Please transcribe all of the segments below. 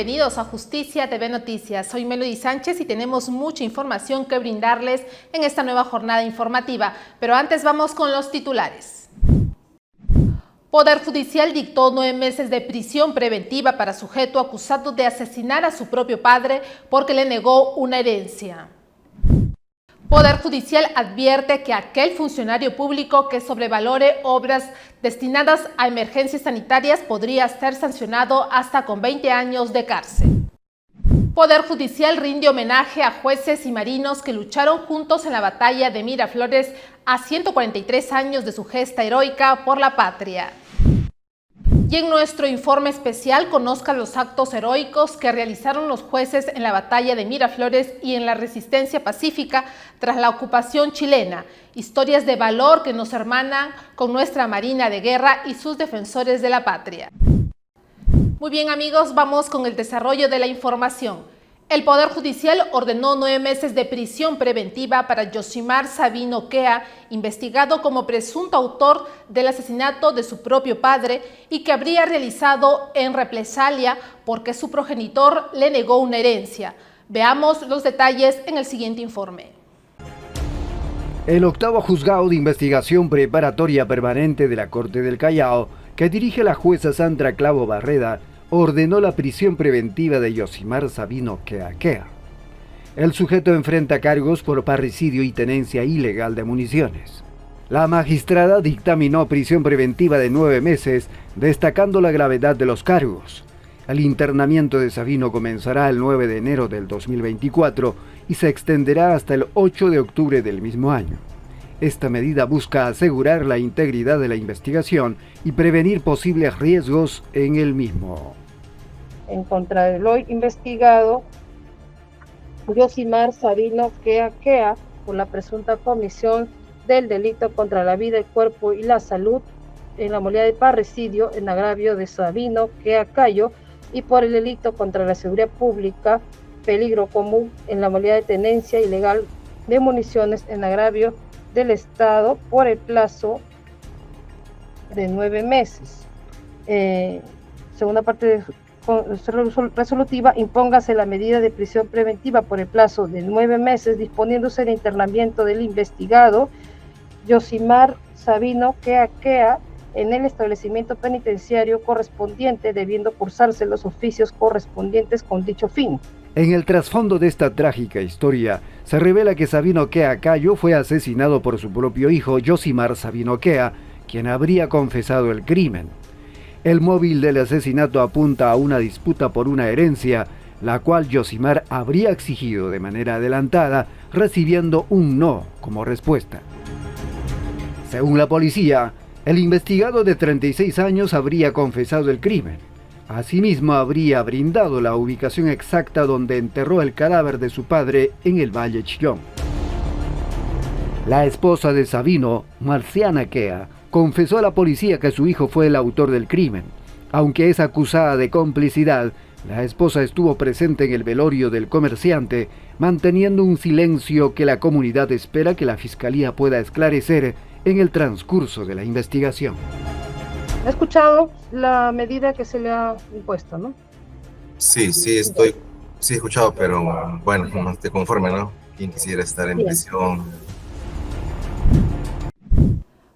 bienvenidos a Justicia TV Noticias. Soy Melody Sánchez y tenemos mucha información que brindarles en esta nueva jornada informativa. Pero antes vamos con los titulares. Poder Judicial dictó 9 meses de prisión preventiva para sujeto acusado de asesinar a su propio padre porque le negó una herencia. Poder Judicial advierte que aquel funcionario público que sobrevalore obras destinadas a emergencias sanitarias podría ser sancionado hasta con 20 años de cárcel. Poder Judicial rinde homenaje a jueces y marinos que lucharon juntos en la batalla de Miraflores a 143 años de su gesta heroica por la patria. Y en nuestro informe especial conozca los actos heroicos que realizaron los jueces en la batalla de Miraflores y en la resistencia pacífica tras la ocupación chilena. Historias de valor que nos hermanan con nuestra Marina de Guerra y sus defensores de la patria. Muy bien amigos, vamos con el desarrollo de la información. El Poder Judicial ordenó 9 meses de prisión preventiva para Yosimar Sabino Kea, investigado como presunto autor del asesinato de su propio padre y que habría realizado en represalia porque su progenitor le negó una herencia. Veamos los detalles en el siguiente informe. El octavo juzgado de investigación preparatoria permanente de la Corte del Callao, que dirige la jueza Sandra Clavo Barreda, ordenó la prisión preventiva de Yosimar Sabino Kea. El sujeto enfrenta cargos por parricidio y tenencia ilegal de municiones. La magistrada dictaminó prisión preventiva de 9 meses, destacando la gravedad de los cargos. El internamiento de Sabino comenzará el 9 de enero del 2024 y se extenderá hasta el 8 de octubre del mismo año. Esta medida busca asegurar la integridad de la investigación y prevenir posibles riesgos en el mismo. En contra del hoy investigado Yosimar Sabino Kea por la presunta comisión del delito contra la vida, el cuerpo y la salud en la modalidad de parricidio en agravio de Sabino Kea Cayo y por el delito contra la seguridad pública, peligro común en la modalidad de tenencia ilegal de municiones en agravio del Estado por el plazo de 9 meses. Segunda parte de resolutiva, impóngase la medida de prisión preventiva por el plazo de 9 meses, disponiéndose el internamiento del investigado Yosimar Sabino Kea en el establecimiento penitenciario correspondiente, debiendo cursarse los oficios correspondientes con dicho fin. En el trasfondo de esta trágica historia, se revela que Sabino Kea Cayo fue asesinado por su propio hijo Yosimar Sabino Kea, quien habría confesado el crimen. El móvil del asesinato apunta a una disputa por una herencia, la cual Yosimar habría exigido de manera adelantada, recibiendo un no como respuesta. Según la policía, el investigado de 36 años habría confesado el crimen. Asimismo, habría brindado la ubicación exacta donde enterró el cadáver de su padre en el Valle Chillón. La esposa de Sabino, Marciana Kea, confesó a la policía que su hijo fue el autor del crimen. Aunque es acusada de complicidad, la esposa estuvo presente en el velorio del comerciante, manteniendo un silencio que la comunidad espera que la fiscalía pueda esclarecer en el transcurso de la investigación. ¿Ha escuchado la medida que se le ha impuesto, no? Sí, he escuchado, pero bueno, no estoy conforme, ¿no? ¿Quién quisiera estar en prisión?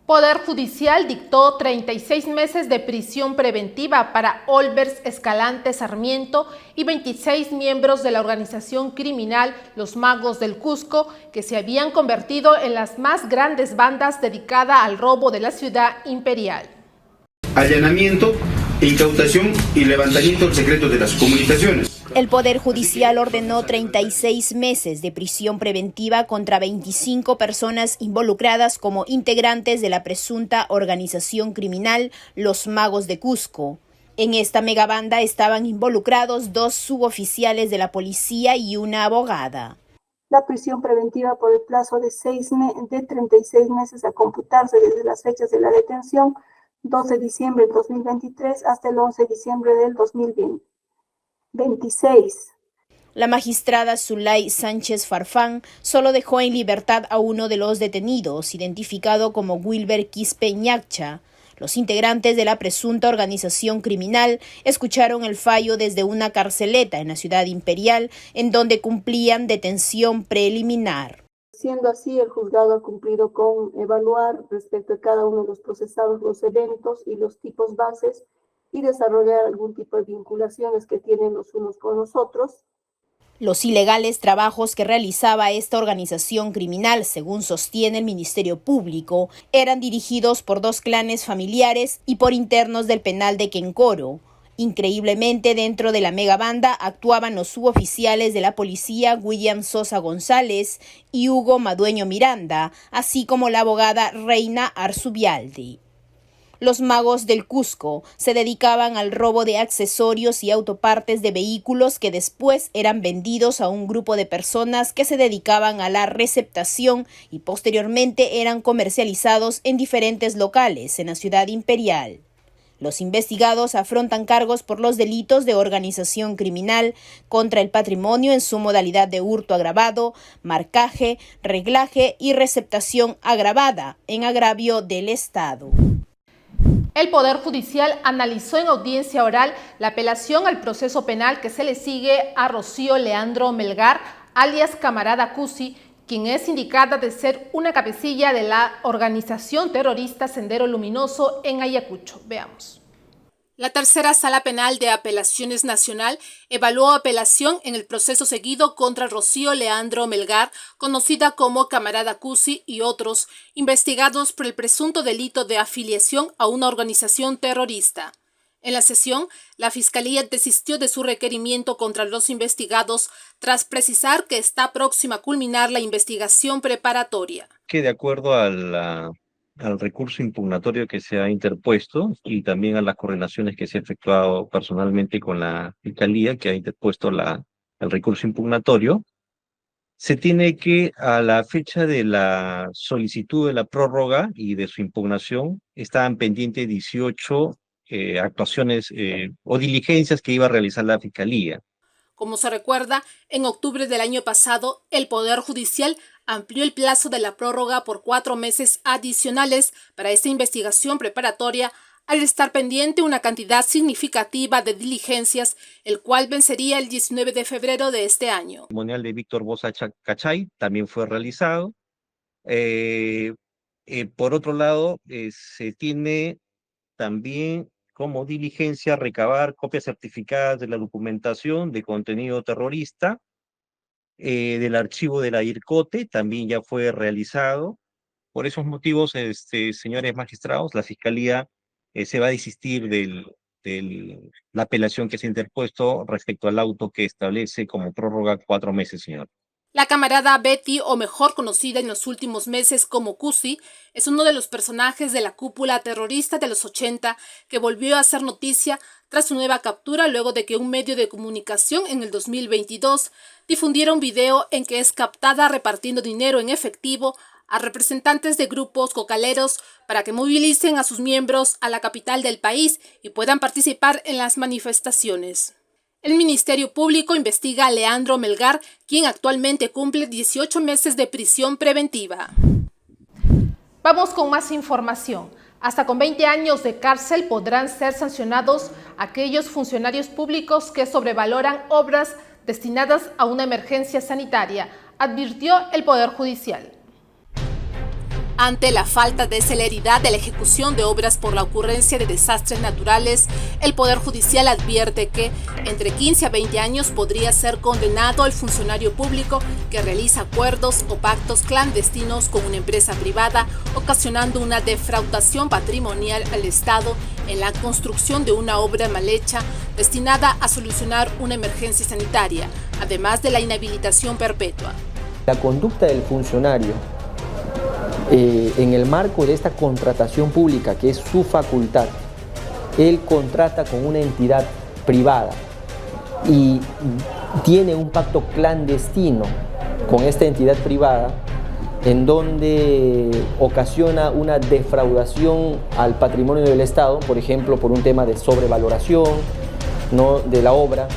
Poder Judicial dictó 36 meses de prisión preventiva para Olvers Escalante Sarmiento y 26 miembros de la organización criminal Los Magos del Cusco, que se habían convertido en las más grandes bandas dedicadas al robo de la ciudad imperial. Allanamiento, incautación y levantamiento del secreto de las comunicaciones. El Poder Judicial ordenó 36 meses de prisión preventiva contra 25 personas involucradas como integrantes de la presunta organización criminal Los Magos de Cusco. En esta megabanda estaban involucrados 2 suboficiales de la policía y una abogada. La prisión preventiva por el plazo de 36 meses a computarse desde las fechas de la detención, 12 de diciembre del 2023 hasta el 11 de diciembre del 2026. La magistrada Zulay Sánchez Farfán solo dejó en libertad a uno de los detenidos, identificado como Wilber Quispe Ñaccha. Los integrantes de la presunta organización criminal escucharon el fallo desde una carceleta en la ciudad imperial, en donde cumplían detención preliminar. Siendo así, el juzgado ha cumplido con evaluar respecto a cada uno de los procesados los eventos y los tipos bases y desarrollar algún tipo de vinculaciones que tienen los unos con los otros. Los ilegales trabajos que realizaba esta organización criminal, según sostiene el Ministerio Público, eran dirigidos por 2 clanes familiares y por internos del penal de Quencoro. Increíblemente, dentro de la megabanda actuaban los suboficiales de la policía William Sosa González y Hugo Madueño Miranda, así como la abogada Reina Arzubialdi. Los magos del Cusco se dedicaban al robo de accesorios y autopartes de vehículos que después eran vendidos a un grupo de personas que se dedicaban a la receptación y posteriormente eran comercializados en diferentes locales en la ciudad imperial. Los investigados afrontan cargos por los delitos de organización criminal contra el patrimonio en su modalidad de hurto agravado, marcaje, reglaje y receptación agravada en agravio del Estado. El Poder Judicial analizó en audiencia oral la apelación al proceso penal que se le sigue a Rocío Leandro Melgar, alias Camarada Cusi, quien es indicada de ser una cabecilla de la organización terrorista Sendero Luminoso en Ayacucho. Veamos. La tercera Sala Penal de Apelaciones Nacional evaluó apelación en el proceso seguido contra Rocío Leandro Melgar, conocida como Camarada Cusi, y otros, investigados por el presunto delito de afiliación a una organización terrorista. En la sesión, la Fiscalía desistió de su requerimiento contra los investigados tras precisar que está próxima a culminar la investigación preparatoria. Que de acuerdo al recurso impugnatorio que se ha interpuesto y también a las coordinaciones que se ha efectuado personalmente con la Fiscalía que ha interpuesto el recurso impugnatorio, se tiene que a la fecha de la solicitud de la prórroga y de su impugnación estaban pendientes 18 actuaciones o diligencias que iba a realizar la Fiscalía. Como se recuerda, en octubre del año pasado, el Poder Judicial amplió el plazo de la prórroga por 4 meses adicionales para esta investigación preparatoria, al estar pendiente una cantidad significativa de diligencias, el cual vencería el 19 de febrero de este año. El testimonial de Víctor Bosa Cachay también fue realizado. Por otro lado, se tiene también como diligencia recabar copias certificadas de la documentación de contenido terrorista, del archivo de la IRCOTE, también ya fue realizado. Por esos motivos, señores magistrados, la Fiscalía se va a desistir de la apelación que se ha interpuesto respecto al auto que establece como prórroga 4 meses, señor. La camarada Betty, o mejor conocida en los últimos meses como Cusi, es uno de los personajes de la cúpula terrorista de los 80 que volvió a hacer noticia tras su nueva captura luego de que un medio de comunicación en el 2022 difundiera un video en que es captada repartiendo dinero en efectivo a representantes de grupos cocaleros para que movilicen a sus miembros a la capital del país y puedan participar en las manifestaciones. El Ministerio Público investiga a Leandro Melgar, quien actualmente cumple 18 meses de prisión preventiva. Vamos con más información. Hasta con 20 años de cárcel podrán ser sancionados aquellos funcionarios públicos que sobrevaloran obras destinadas a una emergencia sanitaria, advirtió el Poder Judicial. Ante la falta de celeridad de la ejecución de obras por la ocurrencia de desastres naturales, el Poder Judicial advierte que entre 15 a 20 años podría ser condenado el funcionario público que realiza acuerdos o pactos clandestinos con una empresa privada, ocasionando una defraudación patrimonial al Estado en la construcción de una obra mal hecha destinada a solucionar una emergencia sanitaria, además de la inhabilitación perpetua. La conducta del funcionario en el marco de esta contratación pública, que es su facultad, él contrata con una entidad privada y tiene un pacto clandestino con esta entidad privada en donde ocasiona una defraudación al patrimonio del Estado, por ejemplo, por un tema de sobrevaloración, ¿no?, de la obra,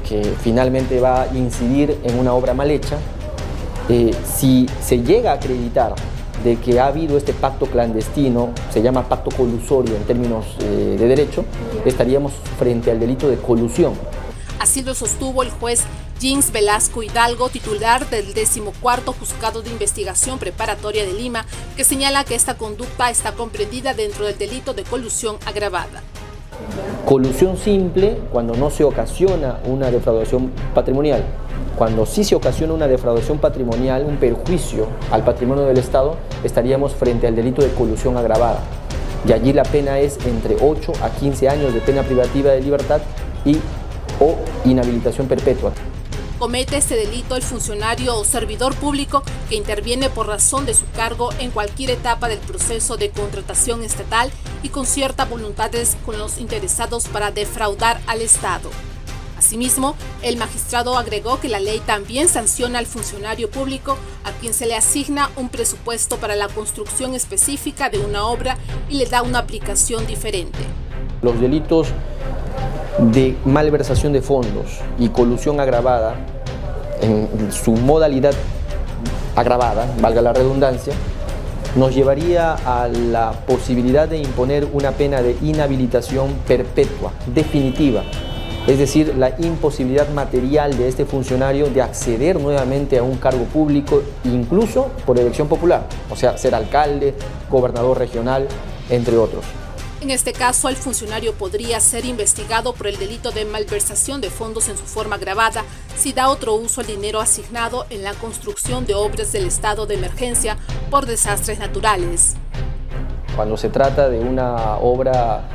que finalmente va a incidir en una obra mal hecha. Si se llega a acreditar de que ha habido este pacto clandestino, se llama pacto colusorio en términos de derecho, estaríamos frente al delito de colusión. Así lo sostuvo el juez Jins Velasco Hidalgo, titular del 14º Juzgado de Investigación Preparatoria de Lima, que señala que esta conducta está comprendida dentro del delito de colusión agravada. Colusión simple cuando no se ocasiona una defraudación patrimonial. Cuando sí se ocasiona una defraudación patrimonial, un perjuicio al patrimonio del Estado, estaríamos frente al delito de colusión agravada. Y allí la pena es entre 8 a 15 años de pena privativa de libertad o inhabilitación perpetua. Comete este delito el funcionario o servidor público que interviene por razón de su cargo en cualquier etapa del proceso de contratación estatal y concierta voluntades con los interesados para defraudar al Estado. Asimismo, el magistrado agregó que la ley también sanciona al funcionario público a quien se le asigna un presupuesto para la construcción específica de una obra y le da una aplicación diferente. Los delitos de malversación de fondos y colusión agravada, en su modalidad agravada, valga la redundancia, nos llevaría a la posibilidad de imponer una pena de inhabilitación perpetua, definitiva, es decir, la imposibilidad material de este funcionario de acceder nuevamente a un cargo público, incluso por elección popular, o sea, ser alcalde, gobernador regional, entre otros. En este caso, el funcionario podría ser investigado por el delito de malversación de fondos en su forma agravada si da otro uso al dinero asignado en la construcción de obras del estado de emergencia por desastres naturales. Cuando se trata de una obra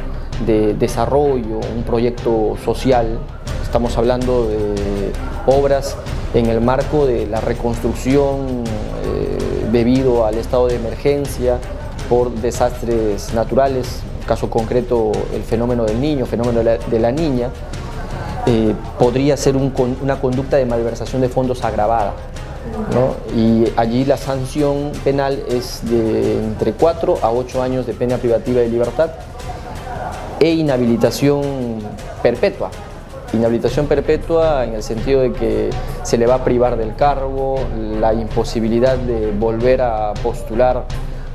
de desarrollo, un proyecto social, estamos hablando de obras en el marco de la reconstrucción debido al estado de emergencia por desastres naturales, caso concreto el fenómeno del niño, fenómeno de la niña, podría ser una conducta de malversación de fondos agravada, ¿no? Y allí la sanción penal es de entre 4 a 8 años de pena privativa de libertad e inhabilitación perpetua. Inhabilitación perpetua en el sentido de que se le va a privar del cargo, la imposibilidad de volver a postular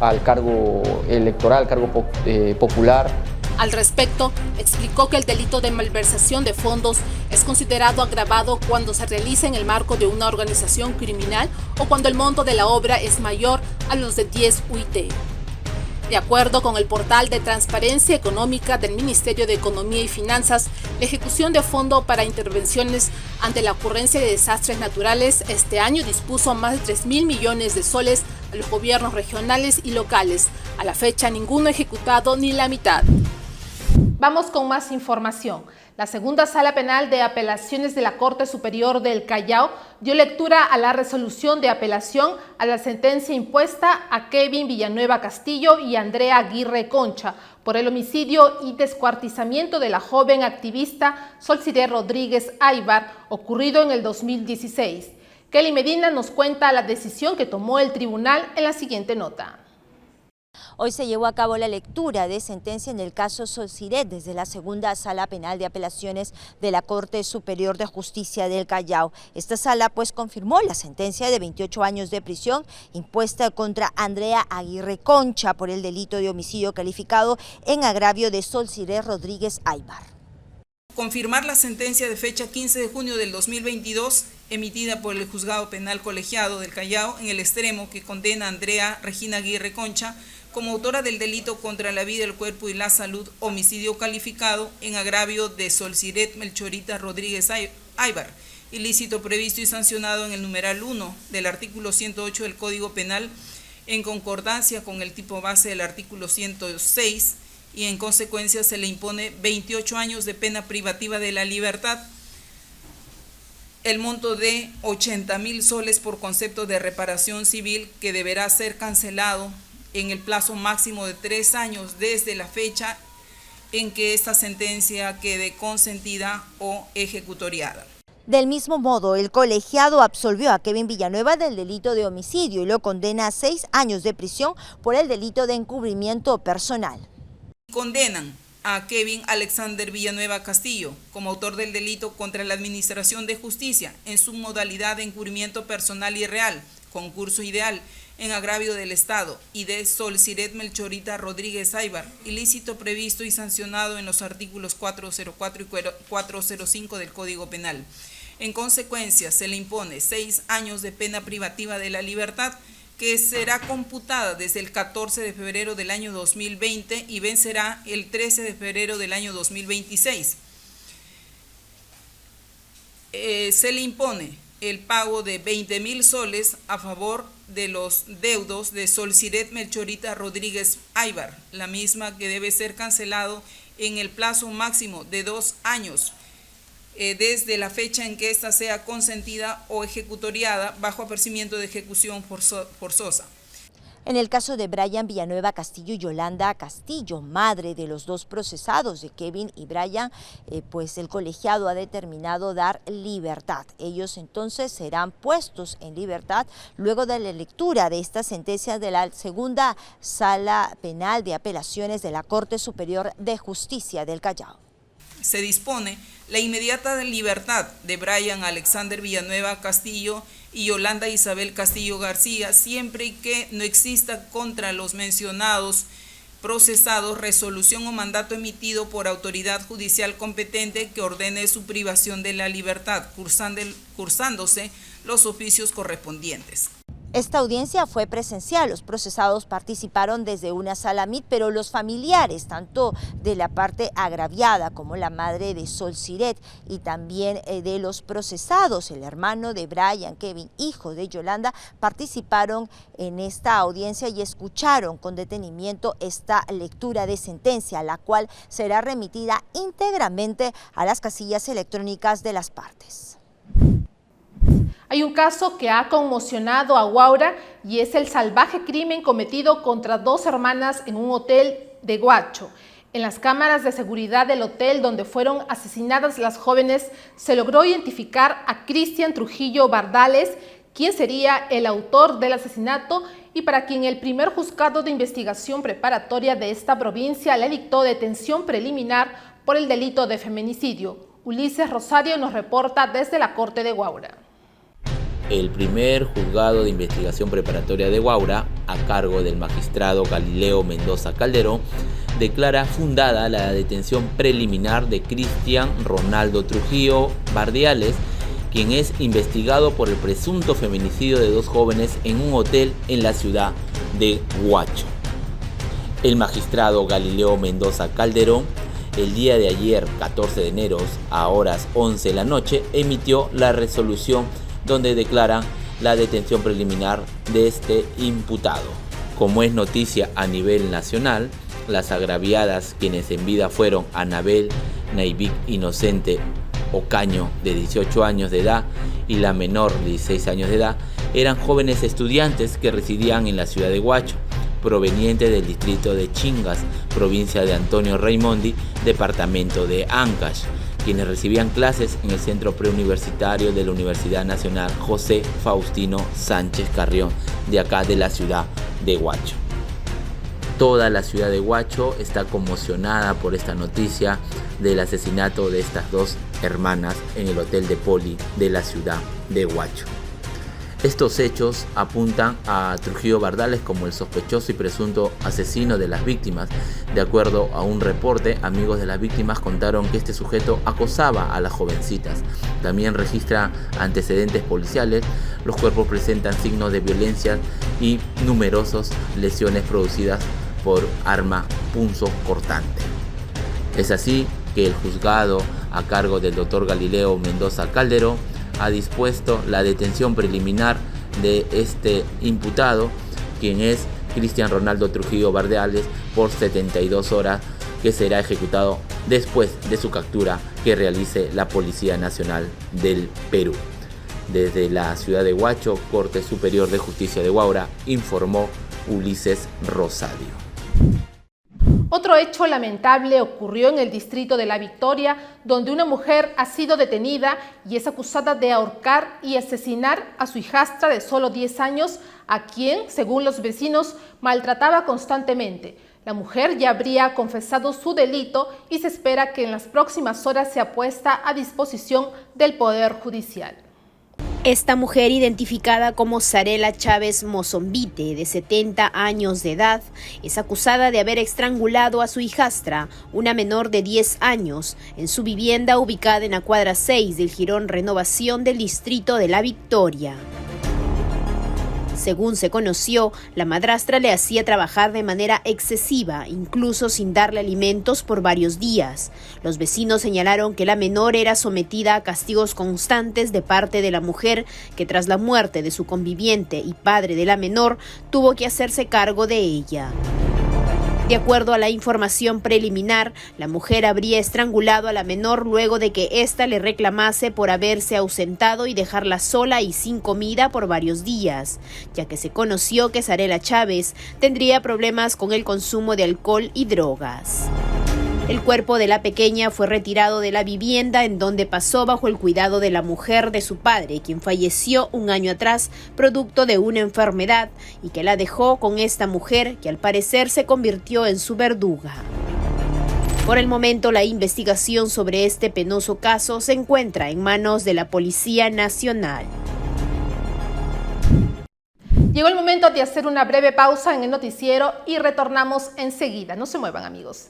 al cargo electoral, cargo popular. Al respecto, explicó que el delito de malversación de fondos es considerado agravado cuando se realiza en el marco de una organización criminal o cuando el monto de la obra es mayor a los de 10 UIT. De acuerdo con el portal de transparencia económica del Ministerio de Economía y Finanzas, la ejecución de fondo para intervenciones ante la ocurrencia de desastres naturales este año dispuso más de 3.000 millones de soles a los gobiernos regionales y locales. A la fecha, ninguno ha ejecutado ni la mitad. Vamos con más información. La segunda Sala Penal de Apelaciones de la Corte Superior del Callao dio lectura a la resolución de apelación a la sentencia impuesta a Kevin Villanueva Castillo y Andrea Aguirre Concha por el homicidio y descuartizamiento de la joven activista Solciré Rodríguez Aybar, ocurrido en el 2016. Kelly Medina nos cuenta la decisión que tomó el tribunal en la siguiente nota. Hoy se llevó a cabo la lectura de sentencia en el caso Solciré desde la segunda Sala Penal de Apelaciones de la Corte Superior de Justicia del Callao. Esta sala pues confirmó la sentencia de 28 años de prisión impuesta contra Andrea Aguirre Concha por el delito de homicidio calificado en agravio de Solciré Rodríguez Aybar. Confirmar la sentencia de fecha 15 de junio del 2022 emitida por el Juzgado Penal Colegiado del Callao en el extremo que condena a Andrea Regina Aguirre Concha como autora del delito contra la vida, el cuerpo y la salud, homicidio calificado en agravio de Solciret Melchorita Rodríguez Aybar, ilícito previsto y sancionado en el numeral 1 del artículo 108 del Código Penal, en concordancia con el tipo base del artículo 106, y en consecuencia se le impone 28 años de pena privativa de la libertad, el monto de 80.000 soles por concepto de reparación civil que deberá ser cancelado en el plazo máximo de 3 años desde la fecha en que esta sentencia quede consentida o ejecutoriada. Del mismo modo, el colegiado absolvió a Kevin Villanueva del delito de homicidio y lo condena a 6 años de prisión por el delito de encubrimiento personal. Condenan a Kevin Alexander Villanueva Castillo como autor del delito contra la Administración de Justicia en su modalidad de encubrimiento personal y real, concurso ideal, en agravio del Estado, y de Solciret Melchorita Rodríguez Aybar, ilícito previsto y sancionado en los artículos 404 y 405 del Código Penal. En consecuencia, se le impone 6 años de pena privativa de la libertad, que será computada desde el 14 de febrero del año 2020 y vencerá el 13 de febrero del año 2026. Se le impone el pago de 20.000 soles a favor de los deudos de Solciret Melchorita Rodríguez Aybar, la misma que debe ser cancelado en el plazo máximo de 2 años, desde la fecha en que ésta sea consentida o ejecutoriada bajo apercibimiento de ejecución forzosa. En el caso de Brian Villanueva Castillo y Yolanda Castillo, madre de los 2 procesados, de Kevin y Brian, pues el colegiado ha determinado dar libertad. Ellos entonces serán puestos en libertad luego de la lectura de esta sentencia de la segunda Sala Penal de Apelaciones de la Corte Superior de Justicia del Callao. Se dispone la inmediata libertad de Brian Alexander Villanueva Castillo y Yolanda Isabel Castillo García, siempre que no exista contra los mencionados procesados resolución o mandato emitido por autoridad judicial competente que ordene su privación de la libertad, cursándose los oficios correspondientes. Esta audiencia fue presencial, los procesados participaron desde una sala MIT, pero los familiares, tanto de la parte agraviada como la madre de Solciret y también de los procesados, el hermano de Brian, Kevin, hijo de Yolanda, participaron en esta audiencia y escucharon con detenimiento esta lectura de sentencia, la cual será remitida íntegramente a las casillas electrónicas de las partes. Hay un caso que ha conmocionado a Huaura y es el salvaje crimen cometido contra 2 hermanas en un hotel de Huacho. En las cámaras de seguridad del hotel donde fueron asesinadas las jóvenes se logró identificar a Cristian Trujillo Bardales, quien sería el autor del asesinato y para quien el primer juzgado de investigación preparatoria de esta provincia le dictó detención preliminar por el delito de feminicidio. Ulises Rosario nos reporta desde la Corte de Huaura. El primer juzgado de investigación preparatoria de Huaura, a cargo del magistrado Galileo Mendoza Calderón, declara fundada la detención preliminar de Cristian Ronaldo Trujillo Bardales, quien es investigado por el presunto feminicidio de 2 jóvenes en un hotel en la ciudad de Huacho. El magistrado Galileo Mendoza Calderón, el día de ayer, 14 de enero, a horas 11 de la noche, emitió la resolución donde declara la detención preliminar de este imputado. Como es noticia a nivel nacional, las agraviadas, quienes en vida fueron Anabel Naivic Inocente Ocaño, de 18 años de edad, y la menor, de 16 años de edad, eran jóvenes estudiantes que residían en la ciudad de Huacho, provenientes del distrito de Chingas, provincia de Antonio Raimondi, departamento de Ancash, quienes recibían clases en el centro preuniversitario de la Universidad Nacional José Faustino Sánchez Carrión, de acá de la ciudad de Huacho. Toda la ciudad de Huacho está conmocionada por esta noticia del asesinato de estas 2 hermanas en el hotel de Poli de la ciudad de Huacho. Estos hechos apuntan a Trujillo Bardales como el sospechoso y presunto asesino de las víctimas. De acuerdo a un reporte, amigos de las víctimas contaron que este sujeto acosaba a las jovencitas. También registra antecedentes policiales. Los cuerpos presentan signos de violencia y numerosas lesiones producidas por arma punzocortante. Es así que el juzgado, a cargo del doctor Galileo Mendoza Calderón, ha dispuesto la detención preliminar de este imputado, quien es Cristian Ronaldo Trujillo Bardales, por 72 horas, que será ejecutado después de su captura que realice la Policía Nacional del Perú. Desde la ciudad de Huacho, Corte Superior de Justicia de Huaura, informó Ulises Rosario. Otro hecho lamentable ocurrió en el distrito de La Victoria, donde una mujer ha sido detenida y es acusada de ahorcar y asesinar a su hijastra de solo 10 años, a quien, según los vecinos, maltrataba constantemente. La mujer ya habría confesado su delito y se espera que en las próximas horas sea puesta a disposición del Poder Judicial. Esta mujer, identificada como Zarela Chávez Mozombite, de 70 años de edad, es acusada de haber estrangulado a su hijastra, una menor de 10 años, en su vivienda ubicada en la cuadra 6 del Jirón Renovación del distrito de La Victoria. Según se conoció, la madrastra le hacía trabajar de manera excesiva, incluso sin darle alimentos por varios días. Los vecinos señalaron que la menor era sometida a castigos constantes de parte de la mujer, que tras la muerte de su conviviente y padre de la menor, tuvo que hacerse cargo de ella. De acuerdo a la información preliminar, la mujer habría estrangulado a la menor luego de que ésta le reclamase por haberse ausentado y dejarla sola y sin comida por varios días, ya que se conoció que Zarela Chávez tendría problemas con el consumo de alcohol y drogas. El cuerpo de la pequeña fue retirado de la vivienda en donde pasó bajo el cuidado de la mujer de su padre, quien falleció un año atrás producto de una enfermedad y que la dejó con esta mujer que al parecer se convirtió en su verduga. Por el momento, la investigación sobre este penoso caso se encuentra en manos de la Policía Nacional. Llegó el momento de hacer una breve pausa en el noticiero y retornamos enseguida. No se muevan, amigos.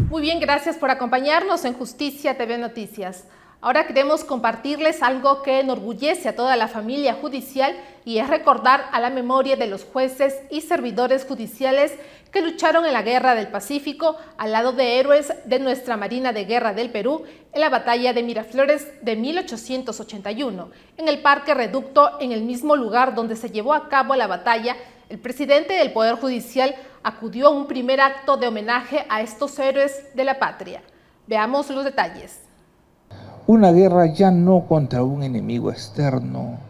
Muy bien, gracias por acompañarnos en Justicia TV Noticias. Ahora queremos compartirles algo que enorgullece a toda la familia judicial y es recordar a la memoria de los jueces y servidores judiciales que lucharon en la Guerra del Pacífico al lado de héroes de nuestra Marina de Guerra del Perú en la batalla de Miraflores de 1881. En el Parque Reducto, en el mismo lugar donde se llevó a cabo la batalla, el presidente del Poder Judicial acudió a un primer acto de homenaje a estos héroes de la patria. Veamos los detalles. Una guerra ya no contra un enemigo externo,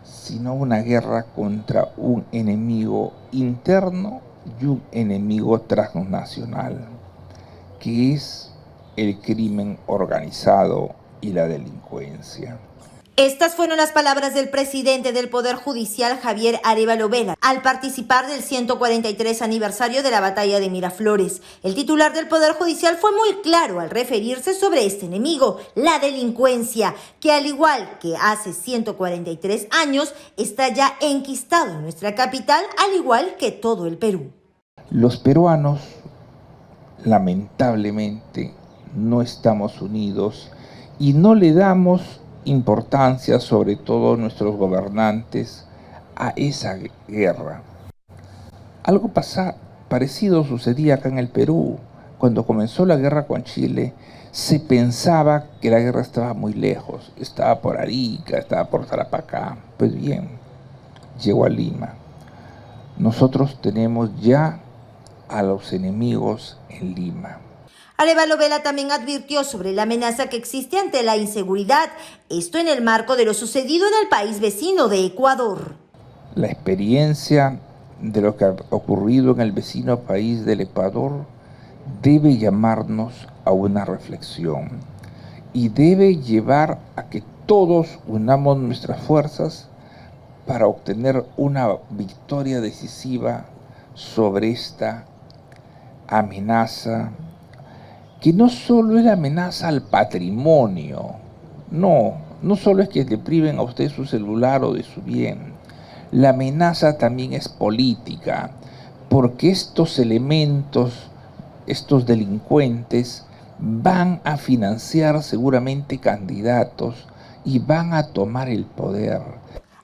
sino una guerra contra un enemigo interno y un enemigo transnacional, que es el crimen organizado y la delincuencia. Estas fueron las palabras del presidente del Poder Judicial, Javier Arévalo Vela, al participar del 143 aniversario de la batalla de Miraflores. El titular del Poder Judicial fue muy claro al referirse sobre este enemigo, la delincuencia, que al igual que hace 143 años, está ya enquistado en nuestra capital, al igual que todo el Perú. Los peruanos, lamentablemente, no estamos unidos y no le damos importancia, sobre todo nuestros gobernantes, a esa guerra. Algo parecido sucedía acá en el Perú. Cuando comenzó la guerra con Chile, se pensaba que la guerra estaba muy lejos, estaba por Arica, estaba por Tarapacá. Pues bien, llegó a Lima. Nosotros tenemos ya a los enemigos en Lima. Arévalo Vela también advirtió sobre la amenaza que existe ante la inseguridad, esto en el marco de lo sucedido en el país vecino de Ecuador. La experiencia de lo que ha ocurrido en el vecino país del Ecuador debe llamarnos a una reflexión y debe llevar a que todos unamos nuestras fuerzas para obtener una victoria decisiva sobre esta amenaza, que no solo es la amenaza al patrimonio, no solo es que le priven a usted su celular o de su bien. La amenaza también es política, porque estos elementos, estos delincuentes, van a financiar seguramente candidatos y van a tomar el poder.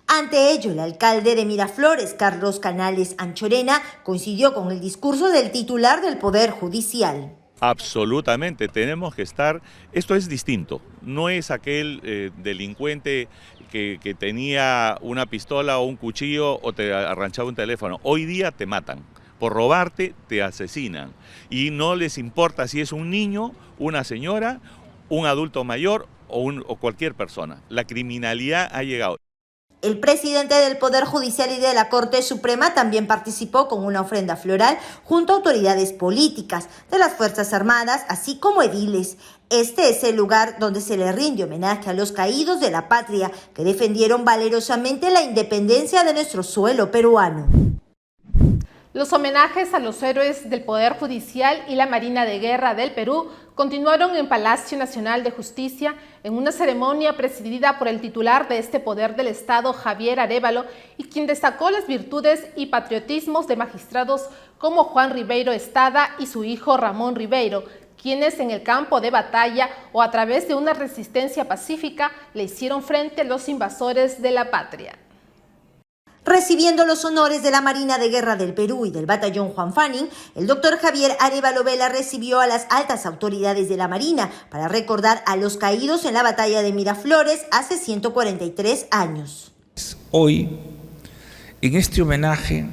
Ante ello, el alcalde de Miraflores, Carlos Canales Anchorena, coincidió con el discurso del titular del Poder Judicial. Absolutamente, tenemos que estar, esto es distinto, no es aquel delincuente que tenía una pistola o un cuchillo o te arranchaba un teléfono, hoy día te matan, Por robarte, te asesinan. Y no les importa si es un niño, una señora, un adulto mayor o cualquier persona. La criminalidad ha llegado. El presidente del Poder Judicial y de la Corte Suprema también participó con una ofrenda floral junto a autoridades políticas de las Fuerzas Armadas, así como ediles. Este es el lugar donde se le rinde homenaje a los caídos de la patria que defendieron valerosamente la independencia de nuestro suelo peruano. Los homenajes a los héroes del Poder Judicial y la Marina de Guerra del Perú continuaron en Palacio Nacional de Justicia en una ceremonia presidida por el titular de este poder del Estado, Javier Arévalo, y quien destacó las virtudes y patriotismos de magistrados como Juan Ribeiro Estrada y su hijo Ramón Ribeiro, quienes en el campo de batalla o a través de una resistencia pacífica le hicieron frente a los invasores de la patria. Recibiendo los honores de la Marina de Guerra del Perú y del Batallón Juan Fanning, el doctor Javier Arévalo Vela recibió a las altas autoridades de la Marina para recordar a los caídos en la batalla de Miraflores hace 143 años. Hoy, en este homenaje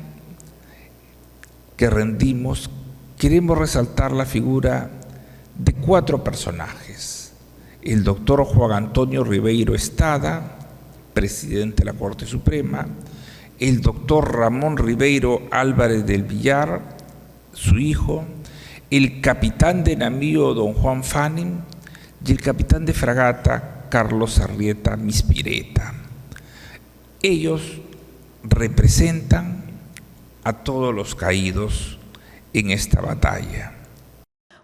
que rendimos, queremos resaltar la figura de 4 personajes. El doctor Juan Antonio Ribeiro Estrada, presidente de la Corte Suprema, el doctor Ramón Ribeiro Álvarez del Villar, su hijo, el capitán de navío don Juan Fanning y el capitán de fragata Carlos Arrieta Mispireta. Ellos representan a todos los caídos en esta batalla.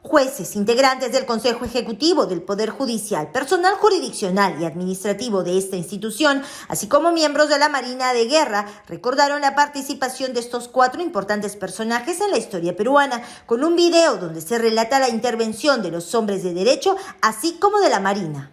Jueces, integrantes del Consejo Ejecutivo del Poder Judicial, personal jurisdiccional y administrativo de esta institución, así como miembros de la Marina de Guerra, recordaron la participación de estos 4 importantes personajes en la historia peruana, con un video donde se relata la intervención de los hombres de derecho, así como de la Marina.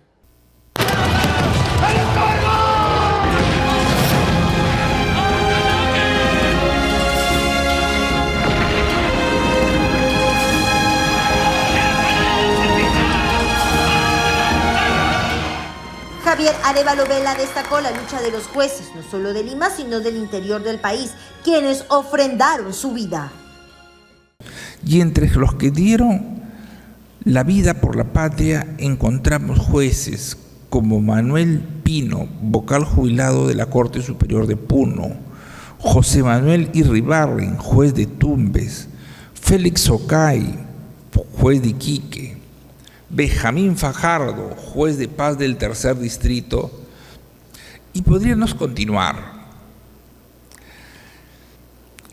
Javier Arévalo Vela destacó la lucha de los jueces, no solo de Lima, sino del interior del país, quienes ofrendaron su vida. Y entre los que dieron la vida por la patria encontramos jueces como Manuel Pino, vocal jubilado de la Corte Superior de Puno, José Manuel Irribarren, juez de Tumbes, Félix Ocay, juez de Iquique, Benjamín Fajardo, juez de paz del Tercer Distrito, y podríamos continuar.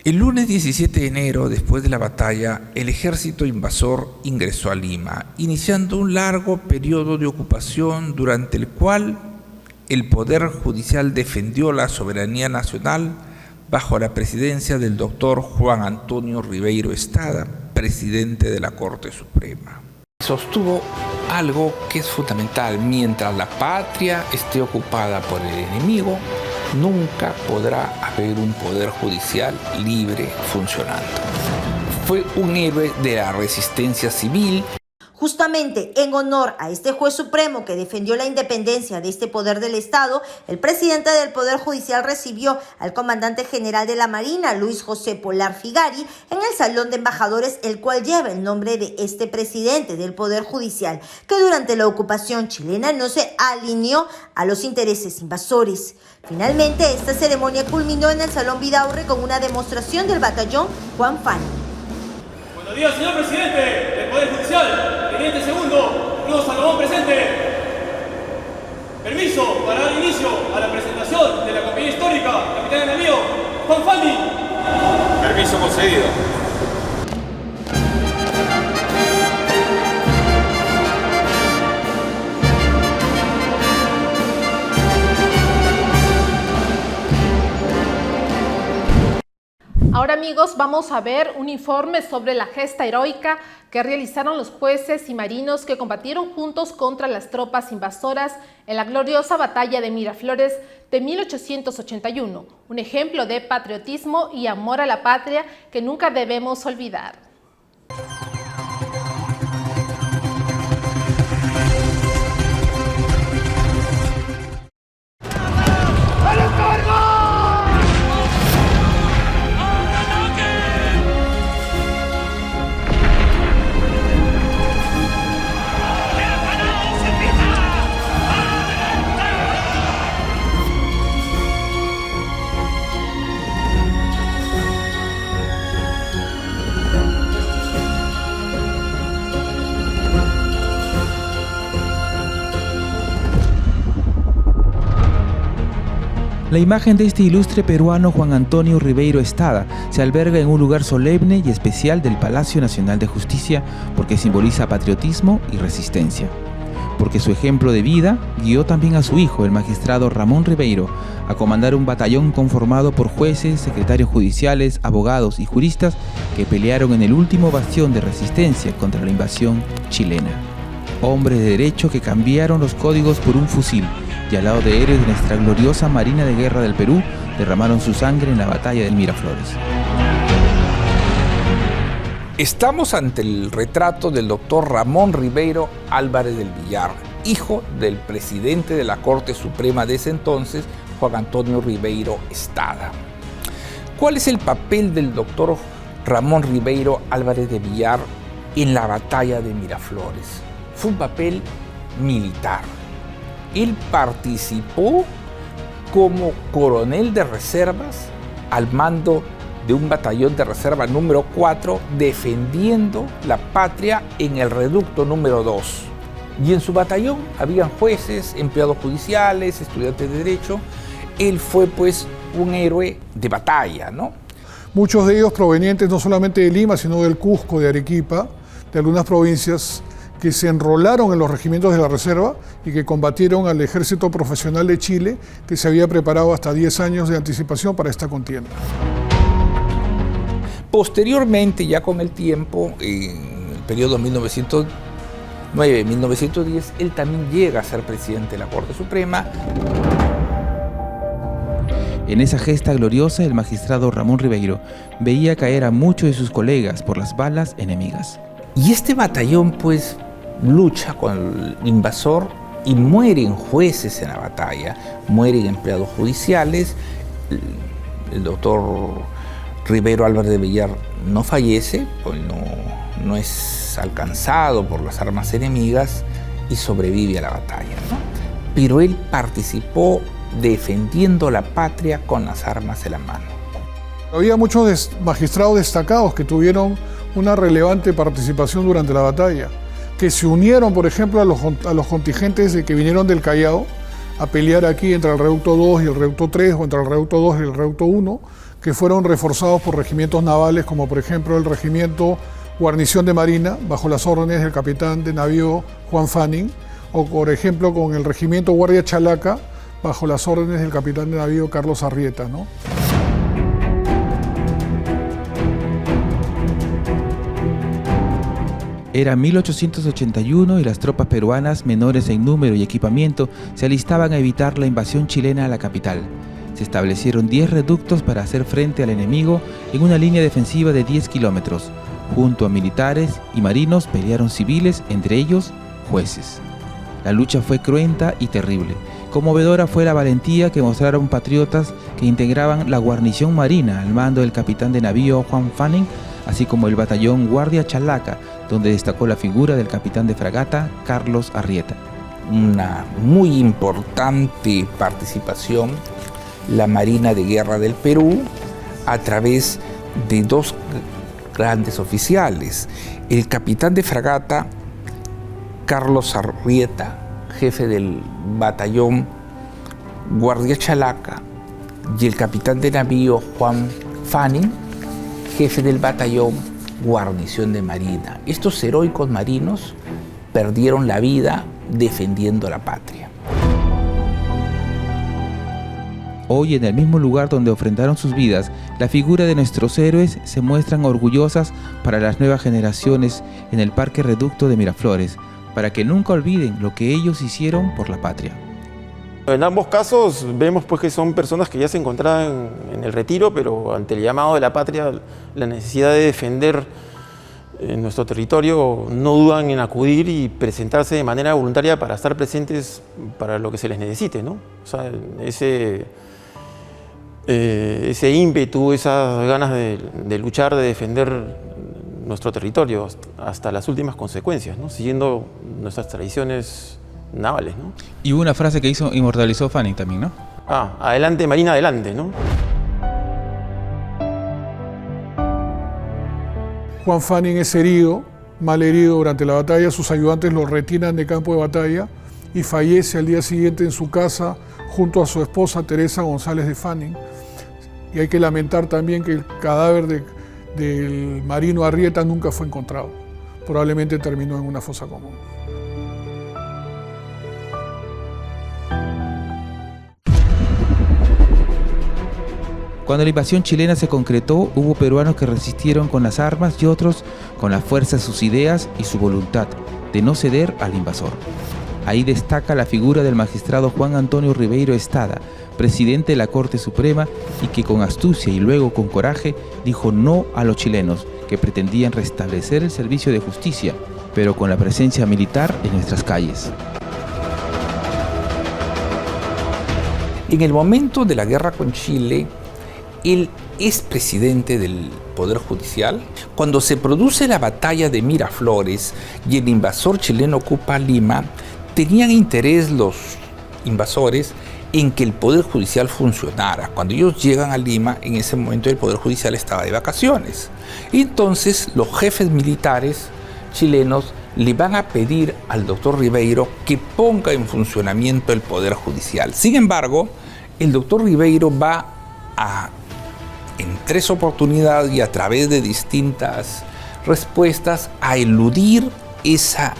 El lunes 17 de enero, después de la batalla, el ejército invasor ingresó a Lima, iniciando un largo periodo de ocupación durante el cual el Poder Judicial defendió la soberanía nacional bajo la presidencia del doctor Juan Antonio Ribeiro Estrada, presidente de la Corte Suprema. Sostuvo algo que es fundamental: mientras la patria esté ocupada por el enemigo, nunca podrá haber un poder judicial libre funcionando. Fue un héroe de la resistencia civil. Justamente en honor a este juez supremo que defendió la independencia de este poder del Estado, el presidente del Poder Judicial recibió al comandante general de la Marina, Luis José Polar Figari, en el Salón de Embajadores, el cual lleva el nombre de este presidente del Poder Judicial, que durante la ocupación chilena no se alineó a los intereses invasores. Finalmente, esta ceremonia culminó en el Salón Vidaurre con una demostración del batallón Juan Fanning. Buenos días, señor presidente del Poder Judicial. Teniente segundo, Luis Salomón presente. Permiso para dar inicio a la presentación de la compañía histórica, capitán de navío, Juan Fanning. Permiso concedido. Ahora, amigos, vamos a ver un informe sobre la gesta heroica que realizaron los jueces y marinos que combatieron juntos contra las tropas invasoras en la gloriosa batalla de Miraflores de 1881, un ejemplo de patriotismo y amor a la patria que nunca debemos olvidar. La imagen de este ilustre peruano Juan Antonio Ribeiro Estada se alberga en un lugar solemne y especial del Palacio Nacional de Justicia porque simboliza patriotismo y resistencia. Porque su ejemplo de vida guió también a su hijo, el magistrado Ramón Ribeiro, a comandar un batallón conformado por jueces, secretarios judiciales, abogados y juristas que pelearon en el último bastión de resistencia contra la invasión chilena. Hombres de derecho que cambiaron los códigos por un fusil y al lado de héroes de nuestra gloriosa Marina de Guerra del Perú derramaron su sangre en la batalla de Miraflores. Estamos ante el retrato del doctor Ramón Ribeiro Álvarez del Villar, hijo del presidente de la Corte Suprema de ese entonces, Juan Antonio Ribeiro Estada. ¿Cuál es el papel del doctor Ramón Ribeiro Álvarez del Villar en la batalla de Miraflores? Fue un papel militar. Él participó como coronel de reservas al mando de un batallón de reserva número 4 defendiendo la patria en el reducto número 2. Y en su batallón habían jueces, empleados judiciales, estudiantes de derecho. Él fue pues un héroe de batalla, ¿no? Muchos de ellos provenientes no solamente de Lima, sino del Cusco, de Arequipa, de algunas provincias que se enrolaron en los regimientos de la reserva y que combatieron al ejército profesional de Chile, que se había preparado hasta 10 años de anticipación para esta contienda. Posteriormente, ya con el tiempo, en el periodo 1909-1910, él también llega a ser presidente de la Corte Suprema. En esa gesta gloriosa, el magistrado Ramón Ribeiro veía caer a muchos de sus colegas por las balas enemigas. Y este batallón, pues, lucha con el invasor y mueren jueces en la batalla, mueren empleados judiciales. El doctor Ribeiro Álvarez del Villar no fallece, pues no es alcanzado por las armas enemigas y sobrevive a la batalla, ¿no? Pero él participó defendiendo la patria con las armas en la mano. Había muchos magistrados destacados que tuvieron una relevante participación durante la batalla, que se unieron, por ejemplo, a los contingentes de que vinieron del Callao a pelear aquí entre el Reducto 2 y el Reducto 3, o entre el Reducto 2 y el Reducto 1, que fueron reforzados por regimientos navales, como por ejemplo el Regimiento Guarnición de Marina, bajo las órdenes del capitán de navío Juan Fanning, o por ejemplo con el Regimiento Guardia Chalaca, bajo las órdenes del capitán de navío Carlos Arrieta, ¿no? Era 1881 y las tropas peruanas, menores en número y equipamiento, se alistaban a evitar la invasión chilena a la capital. Se establecieron 10 reductos para hacer frente al enemigo en una línea defensiva de 10 kilómetros. Junto a militares y marinos pelearon civiles, entre ellos jueces. La lucha fue cruenta y terrible. Conmovedora fue la valentía que mostraron patriotas que integraban la guarnición marina al mando del capitán de navío Juan Fanning, así como el batallón Guardia Chalaca, donde destacó la figura del capitán de fragata Carlos Arrieta. Una muy importante participación la Marina de Guerra del Perú a través de dos grandes oficiales, el capitán de fragata Carlos Arrieta, jefe del batallón Guardia Chalaca, y el capitán de navío Juan Fanning, jefe del batallón Guarnición de Marina. Estos heroicos marinos perdieron la vida defendiendo la patria. Hoy, en el mismo lugar donde ofrendaron sus vidas, la figura de nuestros héroes se muestran orgullosas para las nuevas generaciones en el Parque Reducto de Miraflores, para que nunca olviden lo que ellos hicieron por la patria. En ambos casos vemos pues que son personas que ya se encontraban en el retiro, pero ante el llamado de la patria, la necesidad de defender nuestro territorio, no dudan en acudir y presentarse de manera voluntaria para estar presentes para lo que se les necesite, ¿no? O sea, ese ímpetu, esas ganas de luchar, de defender nuestro territorio hasta las últimas consecuencias, ¿no? Siguiendo nuestras tradiciones navales, ¿no? Y hubo una frase que inmortalizó Fanning también, ¿no? Adelante Marina, adelante, ¿no? Juan Fanning es herido, mal herido durante la batalla, sus ayudantes lo retiran de campo de batalla y fallece al día siguiente en su casa junto a su esposa Teresa González de Fanning. Y hay que lamentar también que el cadáver del marino Arrieta nunca fue encontrado. Probablemente terminó en una fosa común. Cuando la invasión chilena se concretó, hubo peruanos que resistieron con las armas y otros con la fuerza de sus ideas y su voluntad de no ceder al invasor. Ahí destaca la figura del magistrado Juan Antonio Ribeiro Estada, presidente de la Corte Suprema, y que con astucia y luego con coraje dijo no a los chilenos que pretendían restablecer el servicio de justicia, pero con la presencia militar en nuestras calles. En el momento de la guerra con Chile, él es presidente del Poder Judicial. Cuando se produce la batalla de Miraflores y el invasor chileno ocupa Lima, tenían interés los invasores en que el Poder Judicial funcionara. Cuando ellos llegan a Lima, en ese momento el Poder Judicial estaba de vacaciones. Entonces los jefes militares chilenos le van a pedir al doctor Ribeiro que ponga en funcionamiento el Poder Judicial. Sin embargo, el doctor Ribeiro va en 3 oportunidades y a través de distintas respuestas a eludir esa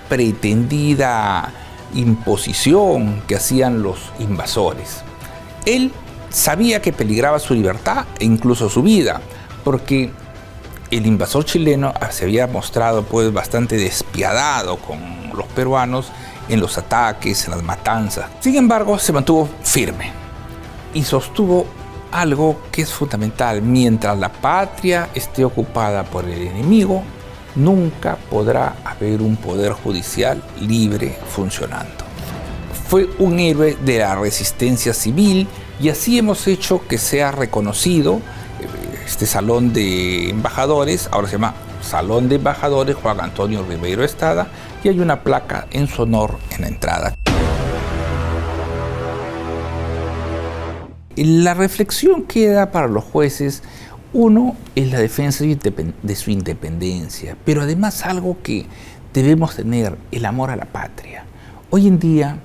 pretendida imposición que hacían los invasores. Él sabía que peligraba su libertad e incluso su vida, porque el invasor chileno se había mostrado pues bastante despiadado con los peruanos en los ataques, en las matanzas. Sin embargo, se mantuvo firme y sostuvo algo que es fundamental: mientras la patria esté ocupada por el enemigo, nunca podrá haber un poder judicial libre funcionando. Fue un héroe de la resistencia civil y así hemos hecho que sea reconocido este Salón de Embajadores. Ahora se llama Salón de Embajadores Juan Antonio Ribeiro Estada y hay una placa en su honor en la entrada. La reflexión queda para los jueces. Uno es la defensa de su independencia, pero además algo que debemos tener, el amor a la patria. Hoy en día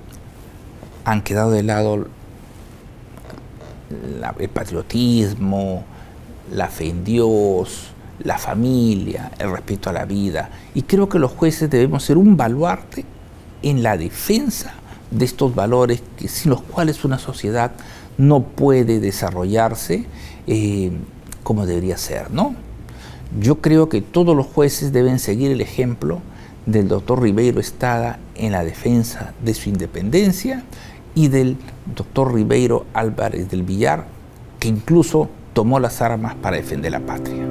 han quedado de lado el patriotismo, la fe en Dios, la familia, el respeto a la vida. Y creo que los jueces debemos ser un baluarte en la defensa de estos valores sin los cuales una sociedad no puede desarrollarse como debería ser, ¿no? Yo creo que todos los jueces deben seguir el ejemplo del doctor Ribeiro Estada en la defensa de su independencia y del doctor Ribeiro Álvarez del Villar, que incluso tomó las armas para defender la patria.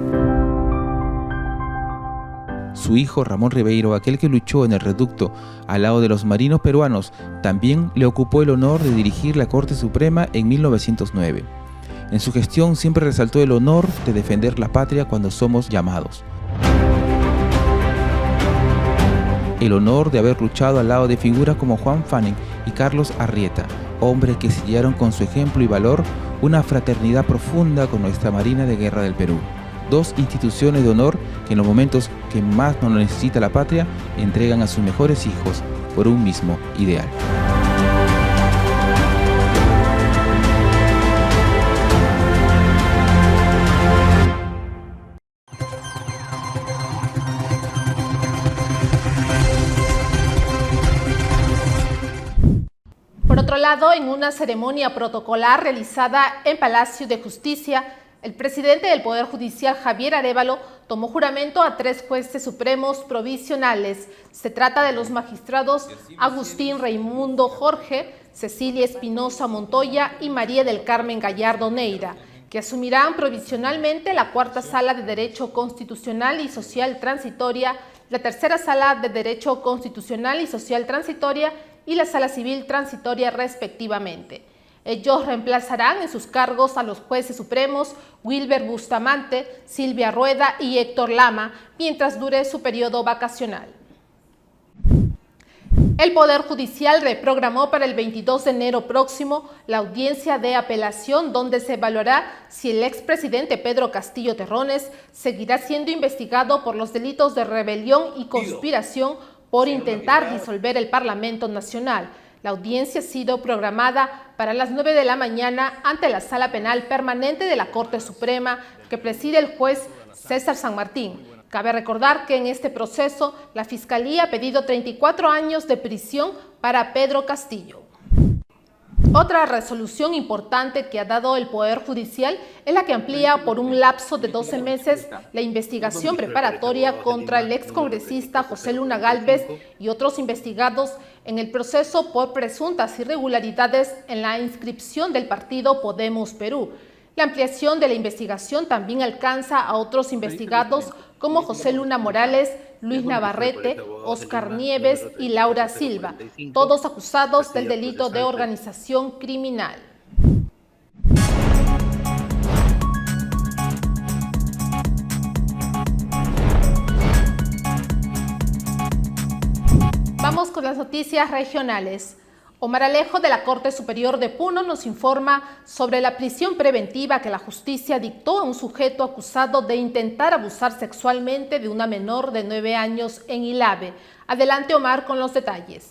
Su hijo Ramón Ribeiro, aquel que luchó en el reducto al lado de los marinos peruanos, también le ocupó el honor de dirigir la Corte Suprema en 1909. En su gestión siempre resaltó el honor de defender la patria cuando somos llamados. El honor de haber luchado al lado de figuras como Juan Fanning y Carlos Arrieta, hombres que sellaron con su ejemplo y valor una fraternidad profunda con nuestra Marina de Guerra del Perú. 2 instituciones de honor que en los momentos que más nos necesita la patria entregan a sus mejores hijos por un mismo ideal. Por otro lado, en una ceremonia protocolar realizada en Palacio de Justicia, el presidente del Poder Judicial, Javier Arévalo, tomó juramento a 3 jueces supremos provisionales. Se trata de los magistrados Agustín Raimundo Jorge, Cecilia Espinosa Montoya y María del Carmen Gallardo Neira, que asumirán provisionalmente la 4ª Sala de Derecho Constitucional y Social Transitoria, la 3ª Sala de Derecho Constitucional y Social Transitoria y la Sala Civil Transitoria respectivamente. Ellos reemplazarán en sus cargos a los jueces supremos Wilber Bustamante, Silvia Rueda y Héctor Lama, mientras dure su periodo vacacional. El Poder Judicial reprogramó para el 22 de enero próximo la audiencia de apelación, donde se evaluará si el expresidente Pedro Castillo Terrones seguirá siendo investigado por los delitos de rebelión y conspiración por intentar disolver el Parlamento Nacional. La audiencia ha sido programada para las 9 de la mañana ante la Sala Penal Permanente de la Corte Suprema que preside el juez César San Martín. Cabe recordar que en este proceso la Fiscalía ha pedido 34 años de prisión para Pedro Castillo. Otra resolución importante que ha dado el Poder Judicial es la que amplía por un lapso de 12 meses la investigación preparatoria contra el excongresista José Luna Gálvez y otros investigados en el proceso por presuntas irregularidades en la inscripción del partido Podemos Perú. La ampliación de la investigación también alcanza a otros investigados como José Luna Morales, Luis Navarrete, Oscar Nieves y Laura Silva, todos acusados del delito de organización criminal. Vamos con las noticias regionales. Omar Alejo de la Corte Superior de Puno nos informa sobre la prisión preventiva que la justicia dictó a un sujeto acusado de intentar abusar sexualmente de una menor de 9 años en Ilave. Adelante, Omar, con los detalles.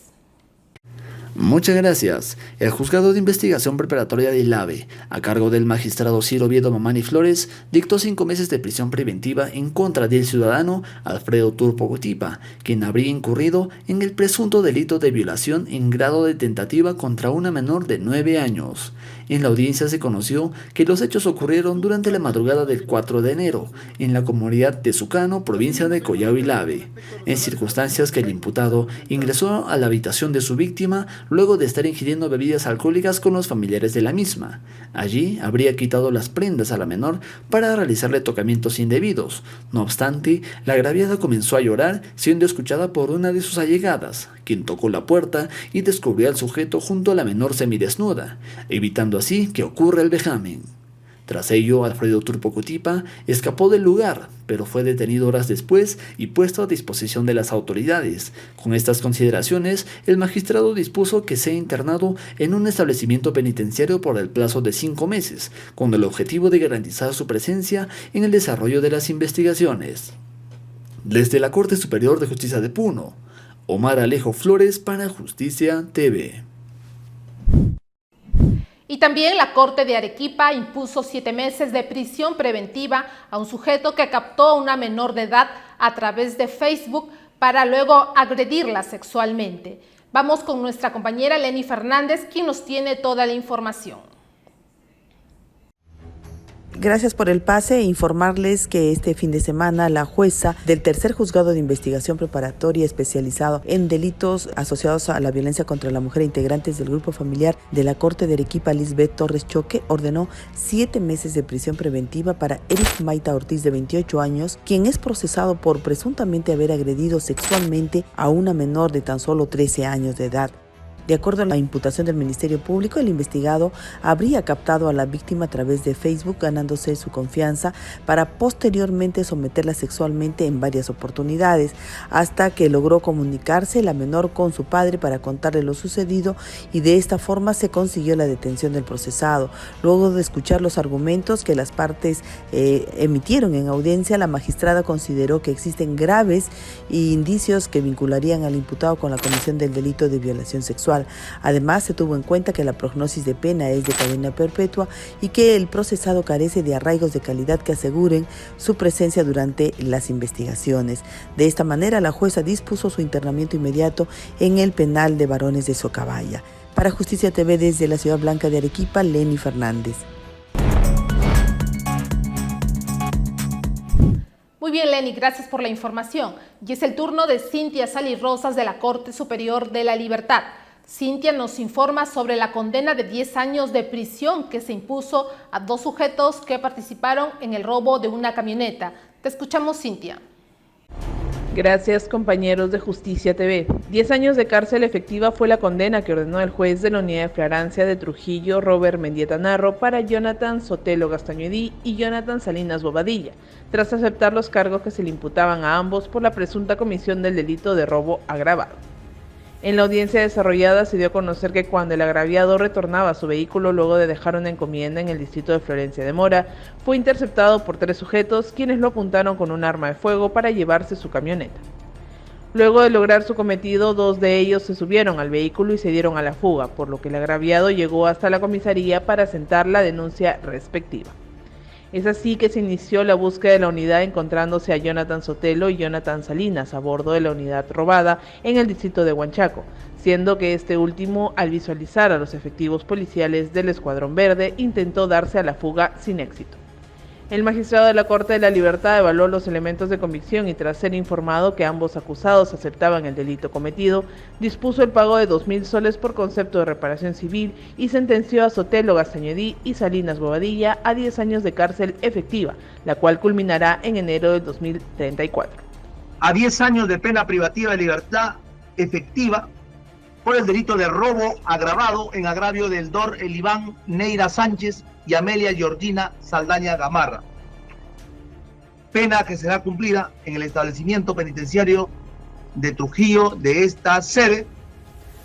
Muchas gracias. El Juzgado de Investigación Preparatoria de Ilave, a cargo del magistrado Ciro Oviedo Mamani Flores, dictó 5 meses de prisión preventiva en contra del ciudadano Alfredo Turpo Cotipa, quien habría incurrido en el presunto delito de violación en grado de tentativa contra una menor de 9 años. En la audiencia se conoció que los hechos ocurrieron durante la madrugada del 4 de enero, en la comunidad de Sucano, provincia de Collao Ilave, en circunstancias que el imputado ingresó a la habitación de su víctima luego de estar ingiriendo bebidas alcohólicas con los familiares de la misma. Allí habría quitado las prendas a la menor para realizarle tocamientos indebidos. No obstante, la agraviada comenzó a llorar, siendo escuchada por una de sus allegadas, quien tocó la puerta y descubrió al sujeto junto a la menor semidesnuda, evitando así que ocurra el vejamen. Tras ello, Alfredo Turpo Cotipa escapó del lugar, pero fue detenido horas después y puesto a disposición de las autoridades. Con estas consideraciones, el magistrado dispuso que sea internado en un establecimiento penitenciario por el plazo de 5 meses, con el objetivo de garantizar su presencia en el desarrollo de las investigaciones. Desde la Corte Superior de Justicia de Puno, Omar Alejo Flores para Justicia TV. Y también la Corte de Arequipa impuso 7 meses de prisión preventiva a un sujeto que captó a una menor de edad a través de Facebook para luego agredirla sexualmente. Vamos con nuestra compañera Lenny Fernández, quien nos tiene toda la información. Gracias por el pase e informarles que este fin de semana la jueza del tercer juzgado de investigación preparatoria especializado en delitos asociados a la violencia contra la mujer e integrantes del grupo familiar de la Corte de Arequipa, Lisbeth Torres Choque, ordenó 7 meses de prisión preventiva para Eric Maita Ortiz, de 28 años, quien es procesado por presuntamente haber agredido sexualmente a una menor de tan solo 13 años de edad. De acuerdo a la imputación del Ministerio Público, el investigado habría captado a la víctima a través de Facebook, ganándose su confianza para posteriormente someterla sexualmente en varias oportunidades, hasta que logró comunicarse la menor con su padre para contarle lo sucedido, y de esta forma se consiguió la detención del procesado. Luego de escuchar los argumentos que las partes emitieron en audiencia, la magistrada consideró que existen graves indicios que vincularían al imputado con la comisión del delito de violación sexual. Además, se tuvo en cuenta que la prognosis de pena es de cadena perpetua y que el procesado carece de arraigos de calidad que aseguren su presencia durante las investigaciones. De esta manera, la jueza dispuso su internamiento inmediato en el penal de varones de Socabaya. Para Justicia TV, desde la Ciudad Blanca de Arequipa, Lenny Fernández. Muy bien, Lenny, gracias por la información. Y es el turno de Cintia Sali Rosas de la Corte Superior de la Libertad. Cintia nos informa sobre la condena de 10 años de prisión que se impuso a 2 sujetos que participaron en el robo de una camioneta. Te escuchamos, Cintia. Gracias, compañeros de Justicia TV. 10 años de cárcel efectiva fue la condena que ordenó el juez de la Unidad de Flagrancia de Trujillo, Robert Mendieta Narro, para Jonathan Sotelo Gastañedí y Jonathan Salinas Bobadilla, tras aceptar los cargos que se le imputaban a ambos por la presunta comisión del delito de robo agravado. En la audiencia desarrollada se dio a conocer que cuando el agraviado retornaba a su vehículo luego de dejar una encomienda en el distrito de Florencia de Mora, fue interceptado por 3 sujetos quienes lo apuntaron con un arma de fuego para llevarse su camioneta. Luego de lograr su cometido, 2 de ellos se subieron al vehículo y se dieron a la fuga, por lo que el agraviado llegó hasta la comisaría para sentar la denuncia respectiva. Es así que se inició la búsqueda de la unidad, encontrándose a Jonathan Sotelo y Jonathan Salinas a bordo de la unidad robada en el distrito de Huanchaco, siendo que este último, al visualizar a los efectivos policiales del Escuadrón Verde, intentó darse a la fuga sin éxito. El magistrado de la Corte de la Libertad evaluó los elementos de convicción y, tras ser informado que ambos acusados aceptaban el delito cometido, dispuso el pago de 2.000 soles por concepto de reparación civil y sentenció a Sotelo Gastañedí y Salinas Bobadilla a 10 años de cárcel efectiva, la cual culminará en enero del 2034. A 10 años de pena privativa de libertad efectiva por el delito de robo agravado en agravio del Dor Eliván Neira Sánchez y Amelia Georgina Saldaña Gamarra. Pena que será cumplida en el establecimiento penitenciario de Trujillo de esta sede.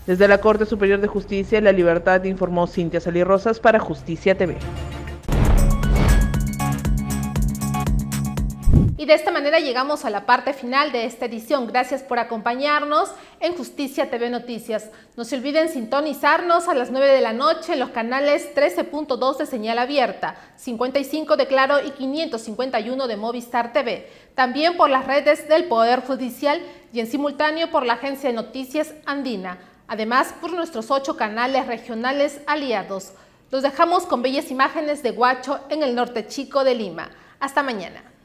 Desde la Corte Superior de Justicia de la Libertad informó Cintia Salí Rosas para Justicia TV. Y de esta manera llegamos a la parte final de esta edición. Gracias por acompañarnos en Justicia TV Noticias. No se olviden sintonizarnos a las 9 de la noche en los canales 13.2 de señal abierta, 55 de Claro y 551 de Movistar TV. También por las redes del Poder Judicial y en simultáneo por la Agencia de Noticias Andina. Además por nuestros 8 canales regionales aliados. Los dejamos con bellas imágenes de Huacho en el norte chico de Lima. Hasta mañana.